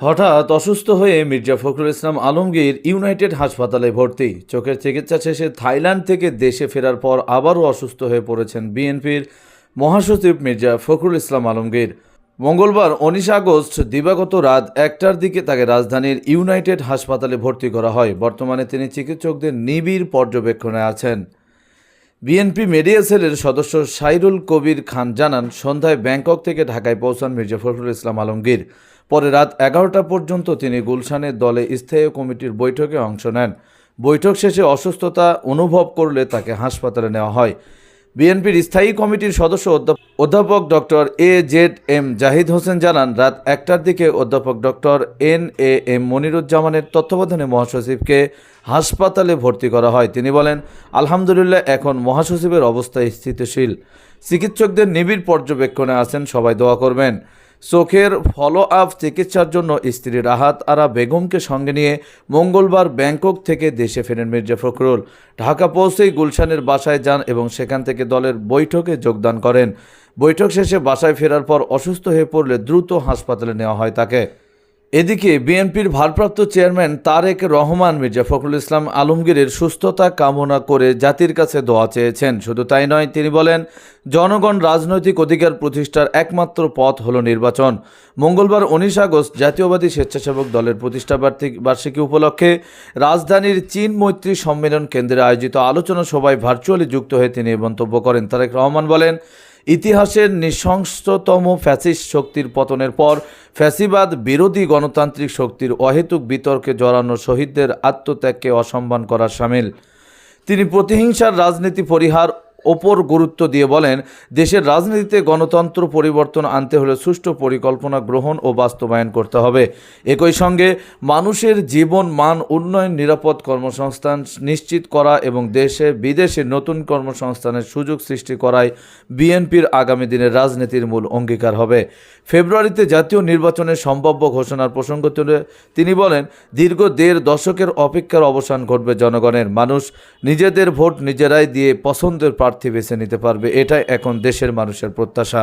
হঠাৎ অসুস্থ হয়ে মির্জা ফখরুল ইসলাম আলমগীর ইউনাইটেড হাসপাতালে ভর্তি। চোখের চিকিৎসা শেষে থাইল্যান্ড থেকে দেশে ফেরার পর আবারও অসুস্থ হয়ে পড়েছেন বিএনপির মহাসচিব মির্জা ফখরুল ইসলাম আলমগীর। মঙ্গলবার 19 আগস্ট দিবাগত রাত 1টার দিকে তাকে রাজধানীর ইউনাইটেড হাসপাতালে ভর্তি করা হয়। বর্তমানে তিনি চিকিৎসকদের নিবিড় পর্যবেক্ষণে আছেন। বিএনপি মিডিয়া সেলের সদস্য সাইরুল কবির খান জানান, সন্ধ্যায় ব্যাংকক থেকে ঢাকায় পৌঁছান মির্জা ফখরুল ইসলাম আলমগীর। পরে রাত 11টা পর্যন্ত তিনি গুলশানের দলে স্থায়ী কমিটির বৈঠকে অংশ নেন। বৈঠক শেষে অসুস্থতা অনুভব করলে তাকে হাসপাতালে নেওয়া হয়। বিএনপির স্থায়ী কমিটির সদস্য অধ্যাপক ডক্টর AZM জাহিদ হোসেন জানান, রাত 1টার দিকে অধ্যাপক ডক্টর NAM মনিরুজ্জামানের তত্ত্বাবধানে মহাসচিবকে হাসপাতালে ভর্তি করা হয়। তিনি বলেন, আলহামদুলিল্লাহ এখন মহাসচিবের অবস্থা স্থিতিশীল। চিকিৎসকদের নিবিড় পর্যবেক্ষণে আছেন, সবাই দোয়া করবেন। চোখের ফলো আপ চিকিৎসার জন্য স্ত্রী রাহাত আরা বেগমকে সঙ্গে নিয়ে মঙ্গলবার ব্যাংকক থেকে দেশে ফেরেন মির্জা ফখরুল। ঢাকা পৌঁছেই গুলশানের বাসায় যান এবং সেখান থেকে দলের বৈঠকে যোগদান করেন। বৈঠক শেষে বাসায় ফেরার পর অসুস্থ হয়ে পড়লে দ্রুত হাসপাতালে নেওয়া হয় তাকে। এদিকে বিএনপির ভারপ্রাপ্ত চেয়ারম্যান তারেক রহমান মির্জা ফখরুল ইসলাম আলমগীরের সুস্থতা কামনা করে জাতির কাছে দোয়া চেয়েছেন। শুধু তাই নয়, তিনি বলেন, জনগণ রাজনৈতিক অধিকার প্রতিষ্ঠার একমাত্র পথ হলো নির্বাচন। মঙ্গলবার 19 আগস্ট জাতীয়বাদী স্বেচ্ছাসেবক দলের প্রতিষ্ঠা বার্ষিকী উপলক্ষে রাজধানীর চীন মৈত্রী সম্মেলন কেন্দ্রে আয়োজিত আলোচনা সভায় ভার্চুয়ালি যুক্ত হয়ে তিনি মন্তব্য করেন। তারেক রহমান বলেন, ইতিহাসের নৃশংসতম ফ্যাসিস্ট শক্তির পতনের পর ফ্যাসিবাদ বিরোধী গণতান্ত্রিক শক্তির অহেতুক বিতর্কে জড়ানো শহীদদের আত্মত্যাগকে অসম্মান করা শামিল। তিনি প্রতিহিংসার রাজনীতি পরিহার ওপর গুরুত্ব দিয়ে বলেন, দেশের রাজনীতিতে গণতন্ত্র পরিবর্তন আনতে হলে সুষ্ঠু পরিকল্পনা গ্রহণ ও বাস্তবায়ন করতে হবে। একই সঙ্গে মানুষের জীবন মান উন্নয়ন, নিরাপদ কর্মসংস্থান নিশ্চিত করা এবং দেশে বিদেশে নতুন কর্মসংস্থানের সুযোগ সৃষ্টি করাই বিএনপির আগামী দিনের রাজনীতির মূল অঙ্গীকার হবে। ফেব্রুয়ারিতে জাতীয় নির্বাচনের সম্ভাব্য ঘোষণার প্রসঙ্গ তুলে তিনি বলেন, দীর্ঘ 1.5 দশকের অপেক্ষার অবসান ঘটবে জনগণের। মানুষ নিজেদের ভোট নিজেরাই দিয়ে পছন্দের প্রার্থী বেছে নিতে পারবে। এটাই এখন দেশের মানুষের প্রত্যাশা।